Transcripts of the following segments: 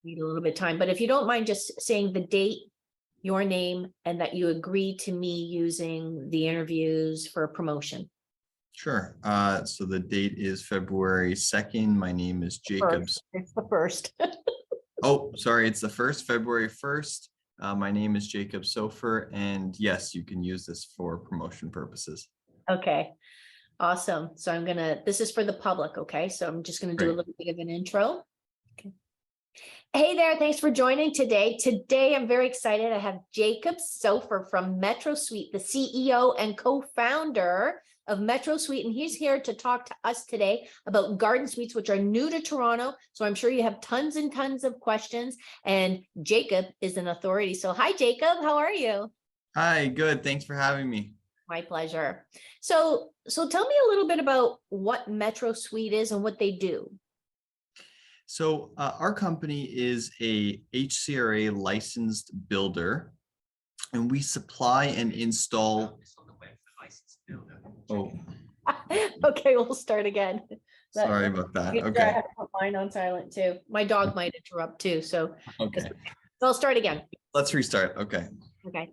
Need a little bit of time, but if you don't mind just saying the date, your name, and that you agree to me using the interviews for a promotion. Sure. So the date is February 2nd. My name is Jacobs. It's the first. Oh, sorry. It's the first, February 1st. My name is Jacob Sofer. And yes, you can use this for promotion purposes. Okay, awesome. So this is for the public. Okay, so I'm just gonna do a Great. little bit of an intro. Okay. Hey there, thanks for joining today. Today, I'm very excited. I have Jacob Sofer from Metrosuite, the CEO and co-founder of Metrosuite, and he's here to talk to us today about garden suites, which are new to Toronto. So I'm sure you have tons and tons of questions, and Jacob is an authority. So hi, Jacob, how are you? Hi, good. Thanks for having me. My pleasure. So tell me a little bit about what Metrosuite is and what they do. So our company is a HCRA licensed builder, and we supply and install. Oh, Okay, we'll start again. sorry about that. I Okay. have to put mine on silent too. My dog might interrupt too, so Okay. I'll start again. Let's restart. Okay. Okay.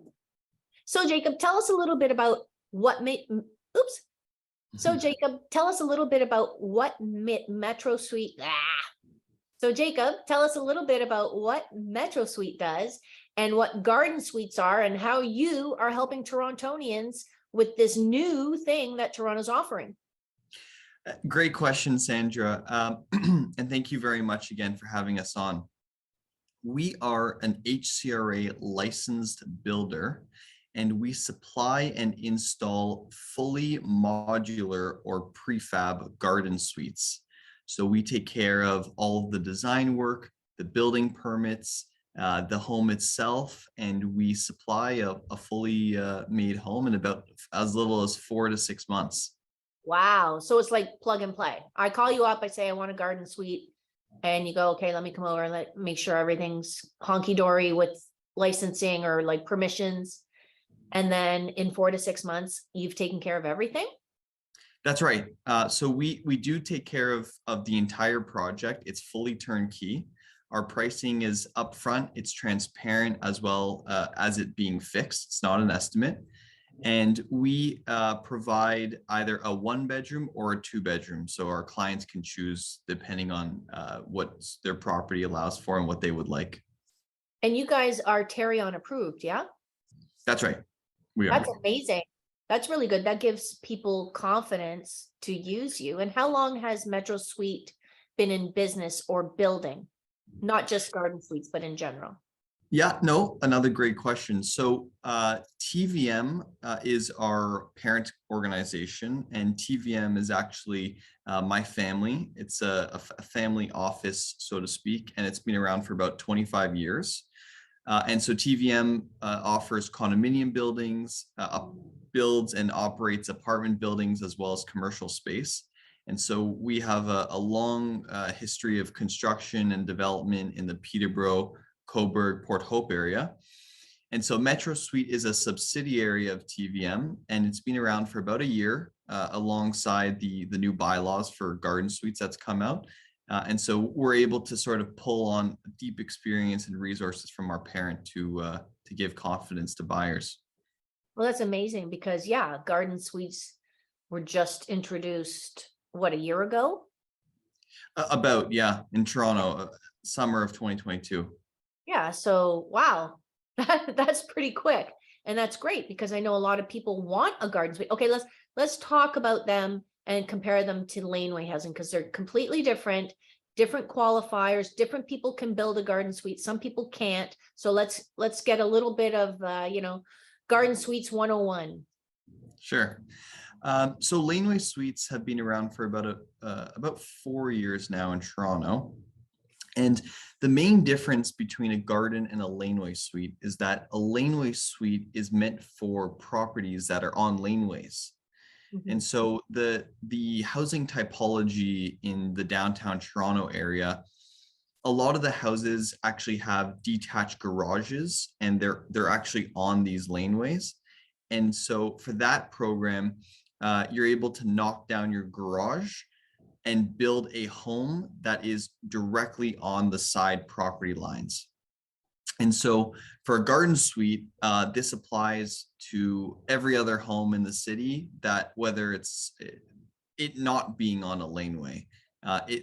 So Jacob, tell us a little bit about what made. Oops. So Jacob, tell us a little bit about what Metrosuite. So Jacob, tell us a little bit about what Metrosuite does and what garden suites are and how you are helping Torontonians with this new thing that Toronto's offering. Great question, Sandra. And thank you very much again for having us on. We are an HCRA licensed builder, and we supply and install fully modular or prefab garden suites. So we take care of all of the design work, the building permits, the home itself, and we supply a fully made home in about as little as 4 to 6 months. Wow. So it's like plug and play. I call you up, I say, I want a garden suite. And you go, okay, let me come over and make sure everything's honky-dory with licensing or like permissions. And then in 4 to 6 months, you've taken care of everything? That's right. So we do take care of the entire project. It's fully turnkey. Our pricing is upfront. It's transparent as well as it being fixed. It's not an estimate. And we provide either a 1-bedroom or a 2-bedroom. So our clients can choose depending on what their property allows for and what they would like. And you guys are Terrion approved, yeah? That's right. We are. That's amazing. That's really good. That gives people confidence to use you. And how long has Metrosuite been in business or building? Not just garden suites, but in general. Yeah, no, another great question. So TVM is our parent organization, and TVM is actually my family. It's a family office, so to speak, and it's been around for about 25 years. And so TVM offers condominium buildings, builds and operates apartment buildings as well as commercial space. And so we have a long history of construction and development in the Peterborough, Cobourg, Port Hope area. And so Metrosuite is a subsidiary of TVM, and it's been around for about a year alongside the new bylaws for garden suites that's come out. And so we're able to sort of pull on deep experience and resources from our parent to give confidence to buyers. Well, that's amazing because, yeah, garden suites were just introduced, what, a year ago? In Toronto, summer of 2022. Yeah, so wow, that's pretty quick. And that's great because I know a lot of people want a garden suite. Okay, let's talk about them and compare them to laneway housing because they're completely different qualifiers. Different people can build a garden suite. Some people can't. So let's get a little bit of garden suites 101. Sure. So laneway suites have been around for about 4 years now in Toronto. And the main difference between a garden and a laneway suite is that a laneway suite is meant for properties that are on laneways. And so the housing typology in the downtown Toronto area, a lot of the houses actually have detached garages, and they're actually on these laneways. And so for that program, you're able to knock down your garage, and build a home that is directly on the side property lines. And so for a garden suite, this applies to every other home in the city, that whether it's it not being on a laneway.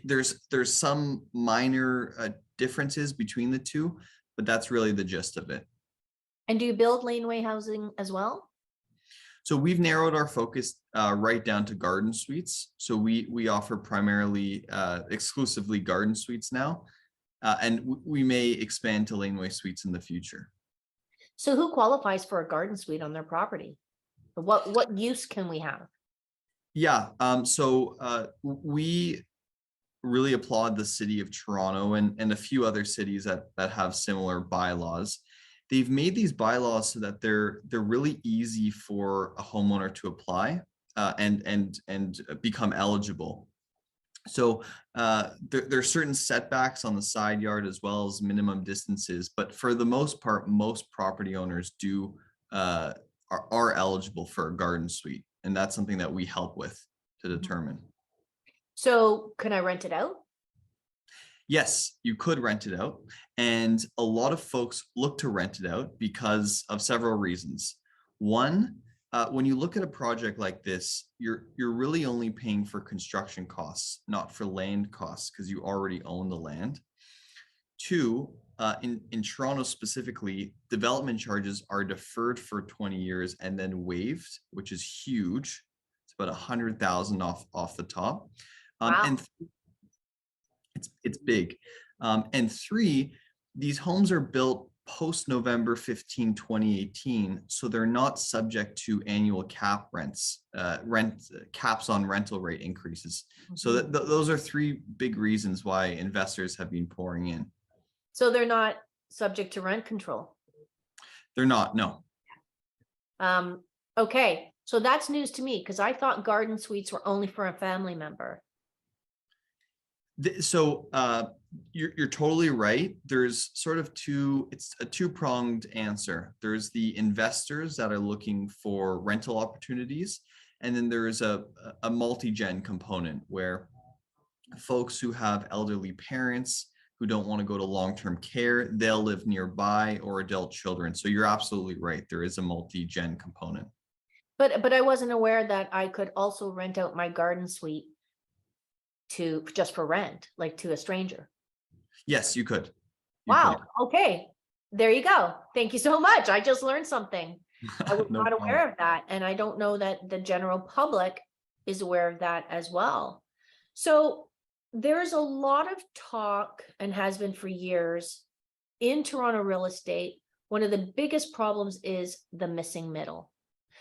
There's some minor differences between the two, but that's really the gist of it. And do you build laneway housing as well? So we've narrowed our focus right down to garden suites. So we offer primarily exclusively garden suites now, and we may expand to laneway suites in the future. So who qualifies for a garden suite on their property? What use can we have? Yeah, we really applaud the city of Toronto and a few other cities that have similar bylaws. They've made these bylaws so that they're really easy for a homeowner to apply and become eligible. So there are certain setbacks on the side yard as well as minimum distances, but for the most part, most property owners are eligible for a garden suite, and that's something that we help with to determine. So can I rent it out? Yes, you could rent it out, and a lot of folks look to rent it out because of several reasons. One, when you look at a project like this, you're really only paying for construction costs, not for land costs, because you already own the land. Two, in Toronto specifically, development charges are deferred for 20 years and then waived, which is huge. It's about 100,000 off the top. Wow. And it's big. And three, these homes are built post November 15, 2018, so they're not subject to annual caps on rental rate increases. So those are three big reasons why investors have been pouring in. So they're not subject to rent control. They're not, no. Okay, so that's news to me because I thought garden suites were only for a family member. So you're totally right. There's sort of it's a two-pronged answer. There's the investors that are looking for rental opportunities, and then there's a multi-gen component where folks who have elderly parents who don't want to go to long-term care, they'll live nearby, or adult children. So you're absolutely right. There is a multi-gen component. But I wasn't aware that I could also rent out my garden suite just for rent, like to a stranger. Yes, you could. Wow. Okay. There you go. Thank you so much. I just learned something. I was No not problem. aware of that. And I don't know that the general public is aware of that as well. So there's a lot of talk, and has been for years, in Toronto real estate. One of the biggest problems is the missing middle.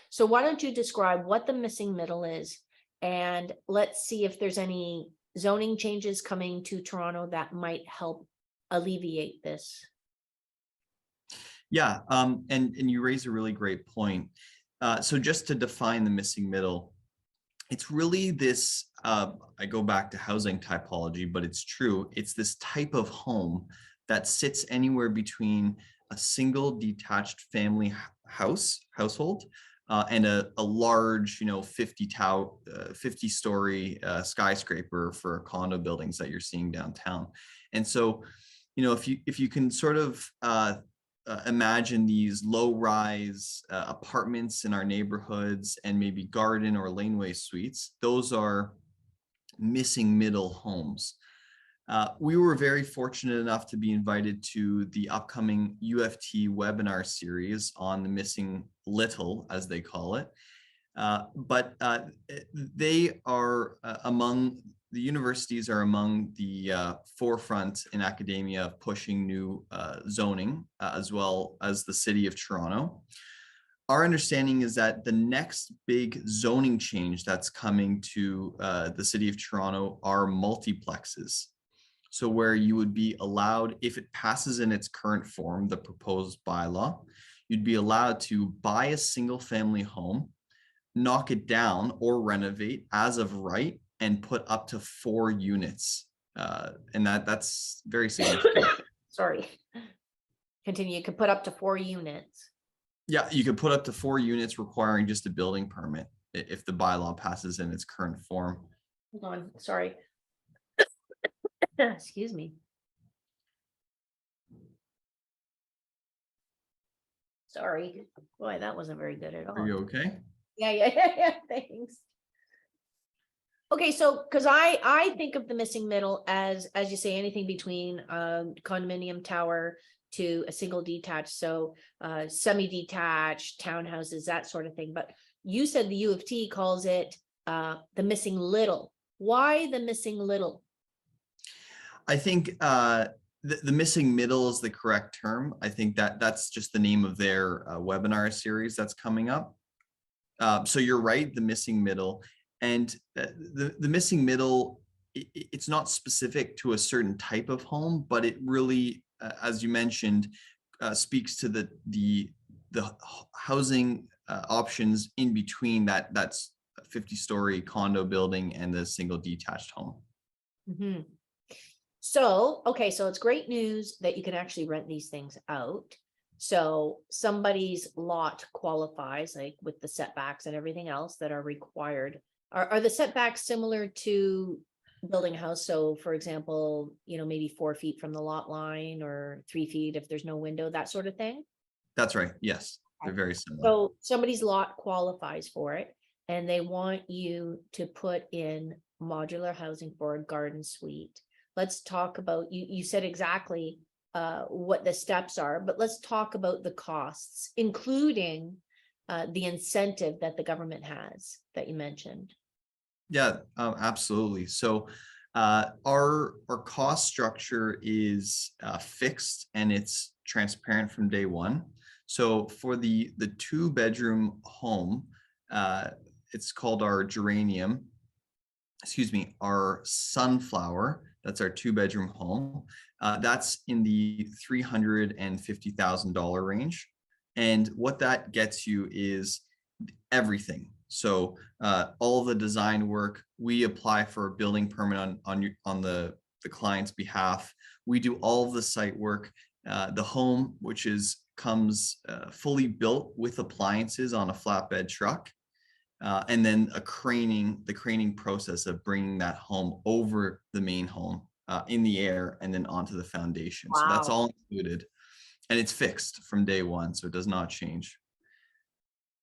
So why don't you describe what the missing middle is, and let's see if there's any zoning changes coming to Toronto that might help alleviate this. Yeah, and you raise a really great point. So just to define the missing middle, it's really this, I go back to housing typology, but it's true. It's this type of home that sits anywhere between a single detached family household and a large, 50-story skyscraper for condo buildings that you're seeing downtown. And so, if you can sort of imagine these low-rise apartments in our neighborhoods and maybe garden or laneway suites, those are missing middle homes. We were very fortunate enough to be invited to the upcoming UFT webinar series on the missing little, as they call it. But they are the universities are among the forefront in academia of pushing new zoning, as well as the city of Toronto. Our understanding is that the next big zoning change that's coming to the city of Toronto are multiplexes. So where you would be allowed, if it passes in its current form, the proposed bylaw, you'd be allowed to buy a single family home, knock it down or renovate as of right, and put up to 4 units. And that's very significant. Sorry. Continue. You could put up to 4 units. Yeah, you could put up to 4 units requiring just a building permit if the bylaw passes in its current form. Hold on. Sorry. Excuse me. Sorry. Boy, that wasn't very good at Are all. you okay? Yeah. Thanks. Okay, so because I think of the missing middle as you say, anything between condominium tower to a single detached, so semi-detached townhouses, that sort of thing. But you said the U of T calls it the missing little. Why the missing little? I think the missing middle is the correct term. I think that's just the name of their webinar series that's coming up. So you're right, the missing middle. And the missing middle, it's not specific to a certain type of home, but it really, as you mentioned, speaks to the housing options in between that's a 50-story condo building and the single detached home. Mhm. So, okay, so it's great news that you can actually rent these things out. So somebody's lot qualifies, like with the setbacks and everything else that are required. Are the setbacks similar to building a house? So for example, maybe 4 feet from the lot line or 3 feet if there's no window, that sort of thing? That's right. Yes, they're very similar. So somebody's lot qualifies for it and they want you to put in modular housing for a garden suite. Let's talk about, you said exactly what the steps are, but let's talk about the costs, including the incentive that the government has that you mentioned. Yeah, absolutely. So our cost structure is fixed and it's transparent from day one. So for the 2-bedroom home, it's called our geranium, excuse me, our sunflower. That's our 2-bedroom home. That's in the $350,000 range. And what that gets you is everything. So all the design work, we apply for a building permit on the client's behalf. We do all of the site work. The home, which comes fully built with appliances on a flatbed truck. And then the craning process of bringing that home over the main home in the air and then onto the foundation. So that's Wow. all included. And it's fixed from day one, so it does not change.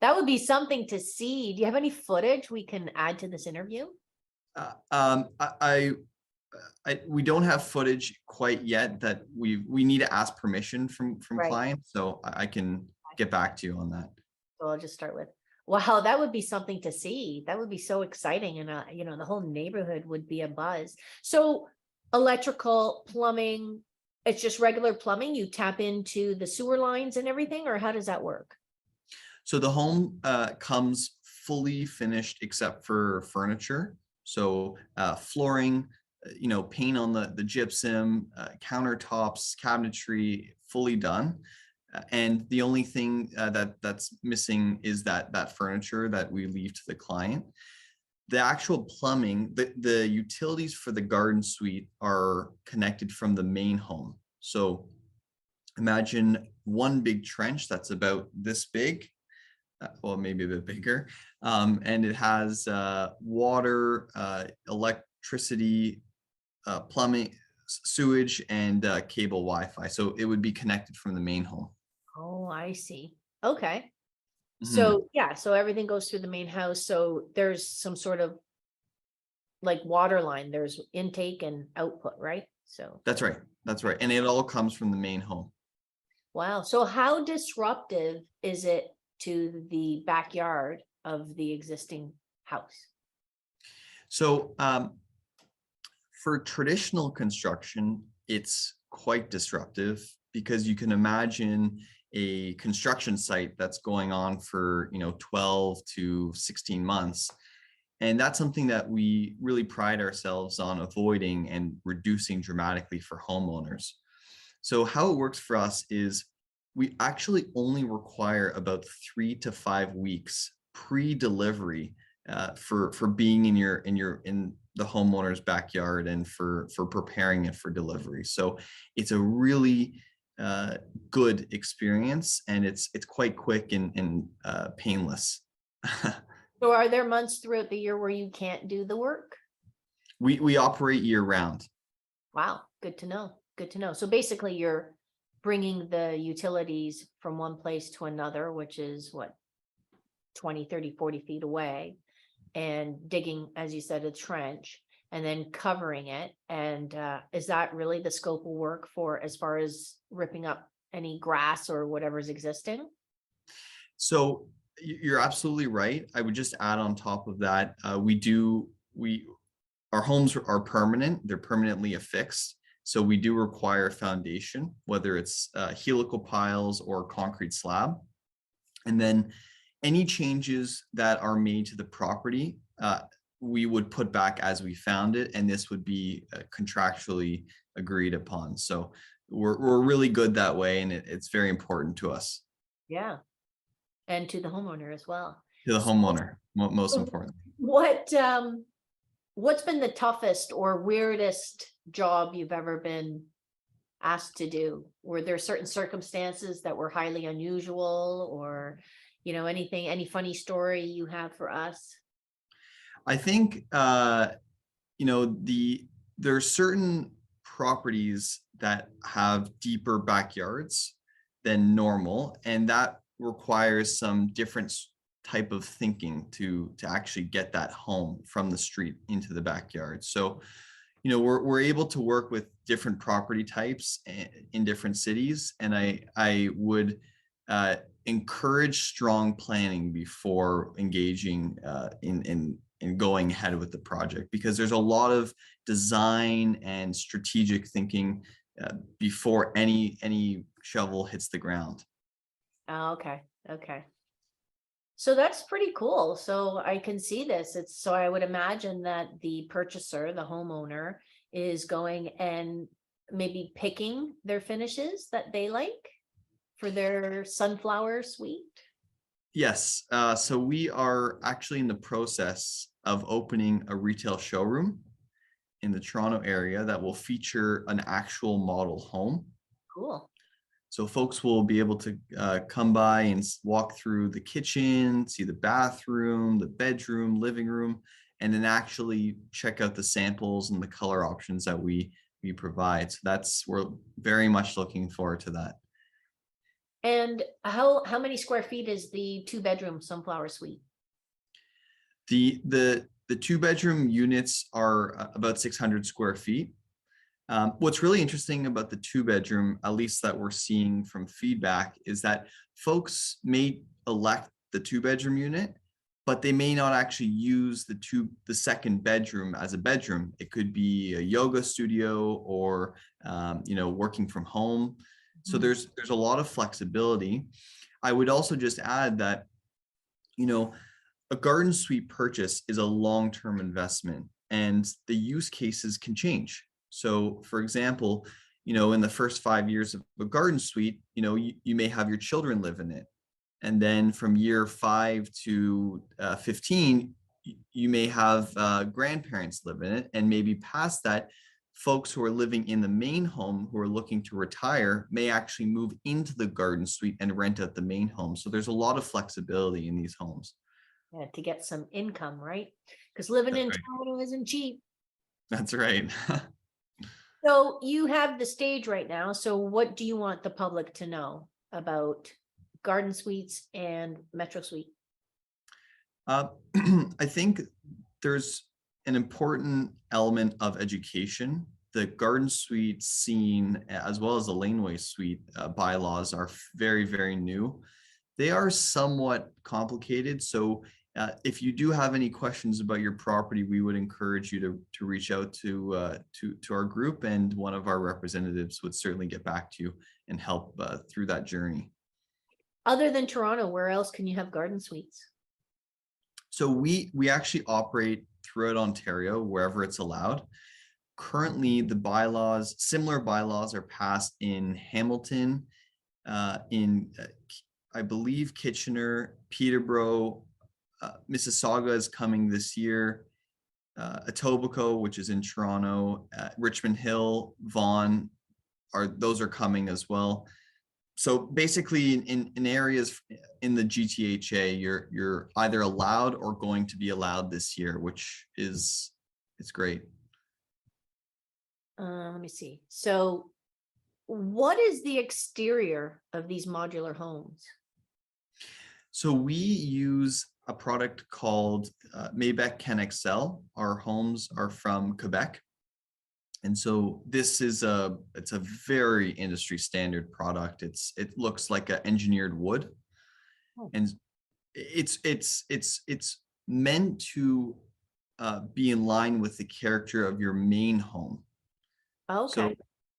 That would be something to see. Do you have any footage we can add to this interview? We don't have footage quite yet that we need to ask permission from Right. clients, so I can get back to you on that. So I'll just start with, wow, that would be something to see. That would be so exciting. And, the whole neighborhood would be a buzz. So electrical, plumbing, it's just regular plumbing. You tap into the sewer lines and everything, or how does that work? So the home comes fully finished except for furniture. So flooring, paint on the gypsum, countertops, cabinetry, fully done. And the only thing that's missing is that furniture that we leave to the client. The actual plumbing, the utilities for the garden suite are connected from the main home. So imagine one big trench that's about this big, well, maybe a bit bigger. And it has water, electricity, plumbing, sewage, and cable Wi-Fi. So it would be connected from the main home. Oh, I see. Okay. Mhm. So yeah, so everything goes through the main house. So there's some sort of like water line, there's intake and output, right? So That's right. That's right. And it all comes from the main home. wow. So how disruptive is it to the backyard of the existing house? So for traditional construction, it's quite disruptive because you can imagine a construction site that's going on for 12 to 16 months. And that's something that we really pride ourselves on avoiding and reducing dramatically for homeowners. So how it works for us is we actually only require about 3 to 5 weeks pre-delivery for being in the homeowner's backyard and for preparing it for delivery. So it's a really good experience, and it's quite quick and painless. So are there months throughout the year where you can't do the work? We operate year round. Wow, good to know. Good to know. So basically you're bringing the utilities from one place to another, which is what, 20, 30, 40 feet away, and digging, as you said, a trench and then covering it. And is that really the scope of work for as far as ripping up any grass or whatever's existing? So you're absolutely right. I would just add on top of that, we our homes are permanent. They're permanently affixed. So we do require a foundation, whether it's helical piles or concrete slab. And then any changes that are made to the property, we would put back as we found it, and this would be contractually agreed upon. So we're really good that way, and it's very important to us, Yeah. And to the homeowner as well. to the So homeowner, most so important. what what's been the toughest or weirdest job you've ever been asked to do? Were there certain circumstances that were highly unusual, or, anything, any funny story you have for us? I think there are certain properties that have deeper backyards than normal, and that requires some different type of thinking to actually get that home from the street into the backyard. So we're able to work with different property types in different cities, and I would uh, encourage strong planning before engaging in going ahead with the project, because there's a lot of design and strategic thinking before any shovel hits the ground. Oh, okay. Okay. So that's pretty cool. So I can see this. So I would imagine that the purchaser, the homeowner, is going and maybe picking their finishes that they like for their sunflower suite. Yes, so we are actually in the process of opening a retail showroom in the Toronto area that will feature an actual model home. Cool. So folks will be able to come by and walk through the kitchen, see the bathroom, the bedroom, living room, and then actually check out the samples and the color options that we provide. So we're very much looking forward to that. And how many square feet is the two-bedroom sunflower suite? The two-bedroom units are about 600 square feet. What's really interesting about the two-bedroom, at least that we're seeing from feedback, is that folks may elect the two-bedroom unit, but they may not actually use the second bedroom as a bedroom. It could be a yoga studio or working from home. So Mhm. there's a lot of flexibility. I would also just add that a garden suite purchase is a long-term investment, and the use cases can change. So, for example, in the first 5 years of a garden suite, you may have your children live in it. And then from year 5 to 15, you may have grandparents live in it. And maybe past that, folks who are living in the main home who are looking to retire may actually move into the garden suite and rent out the main home. So there's a lot of flexibility in these homes. Yeah, to get some income, right? Because living That's in right. Toronto isn't cheap. That's right. So you have the stage right now. So what do you want the public to know about garden suites and Metrosuite? Uh, I think there's an important element of education. The garden suite scene, as well as the laneway suite bylaws, are very, very new. They are somewhat complicated. So if you do have any questions about your property, we would encourage you to reach out to our group, and one of our representatives would certainly get back to you and help through that journey. Other than Toronto, where else can you have garden suites? So we actually operate throughout Ontario wherever it's allowed. Currently, similar bylaws are passed in Hamilton, in I believe Kitchener, Peterborough, Mississauga is coming this year. Etobicoke, which is in Toronto, Richmond Hill, Vaughan, those are coming as well. So basically, in areas in the GTHA, you're either allowed or going to be allowed this year, which is it's great. Let me see. So what is the exterior of these modular homes? So we use a product called Mabec Can Excel. Our homes are from Quebec. And so this is it's a very industry standard product. It looks like an engineered wood, Oh. and it's meant to be in line with the character of your main home. So Okay.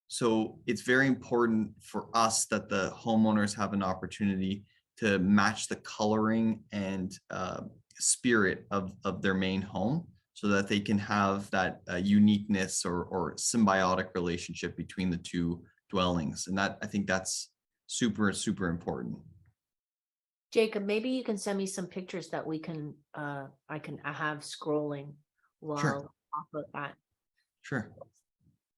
so it's very important for us that the homeowners have an opportunity to match the coloring and spirit of their main home so that they can have that uniqueness or symbiotic relationship between the two dwellings. And that, I think that's super, super important. Jacob, maybe you can send me some pictures that we can I have scrolling while Sure, we talk about that. sure.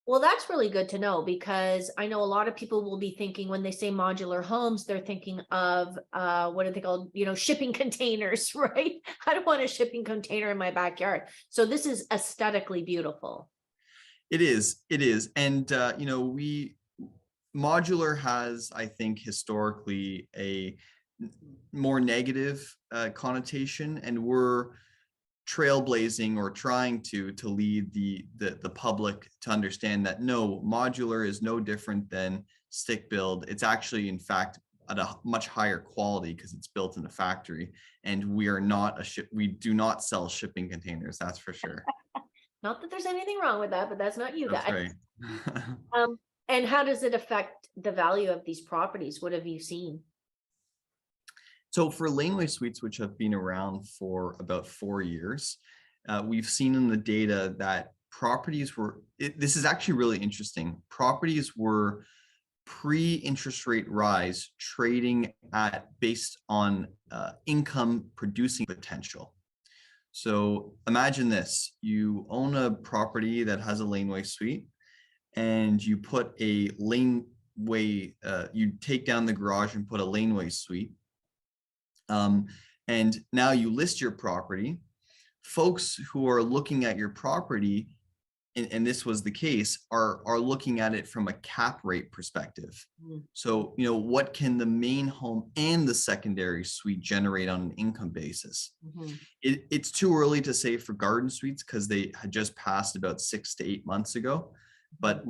Well, that's really good to know because I know a lot of people will be thinking when they say modular homes, they're thinking of what are they called? You know, shipping containers, right? I don't want a shipping container in my backyard. So this is aesthetically beautiful. It is. And you know, modular has, I think, historically a more negative connotation, and we're trailblazing or trying to lead the public to understand that no, modular is no different than stick build. It's actually, in fact, at a much higher quality because it's built in a factory, and we do not sell shipping containers, that's for sure. Not that there's anything wrong with that, but that's not you That's guys. right. And how does it affect the value of these properties? What have you seen? So for laneway suites, which have been around for about 4 years, we've seen in the data that this is actually really interesting. Properties were pre-interest rate rise trading at based on income producing potential. So imagine this, you own a property that has a laneway suite and you put a laneway, you take down the garage and put a laneway suite. And now you list your property. Folks who are looking at your property, and this was the case, are looking at it from a cap rate perspective. Mm. So, you know, what can the main home and the secondary suite generate on an income basis? Mhm. It's too early to say for garden suites because they had just passed about 6 to 8 months ago. But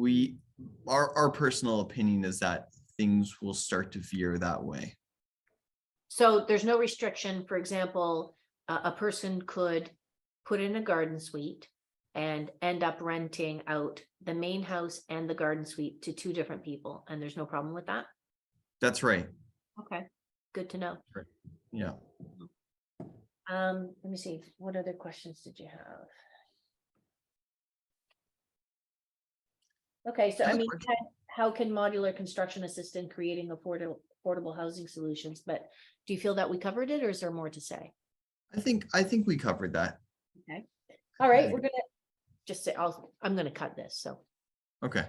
our personal opinion is that things will start to veer that way. So there's no restriction. For example, a person could put in a garden suite and end up renting out the main house and the garden suite to two different people, and there's no problem with that? That's right. Okay, good to know. Yeah. Let me see, what other questions did you have? Okay, so I mean, how can modular construction assist in creating affordable housing solutions? But do you feel that we covered it, or is there more to say? I think we covered that. Okay, all right, Yeah. we're gonna just say, I'm gonna cut this, so. Okay.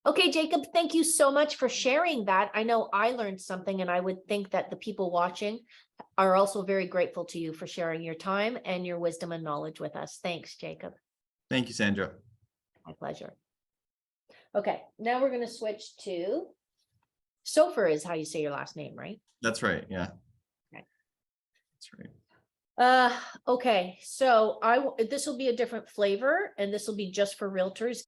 Okay, Jacob, thank you so much for sharing that. I know I learned something, and I would think that the people watching are also very grateful to you for sharing your time and your wisdom and knowledge with us. Thanks, Jacob. Thank you, Sandra. My pleasure. Okay, now we're gonna switch to Sofer is how you say your last name, right? That's right. Yeah. Okay. That's right. Okay, so this will be a different flavor, and this will be just for realtors.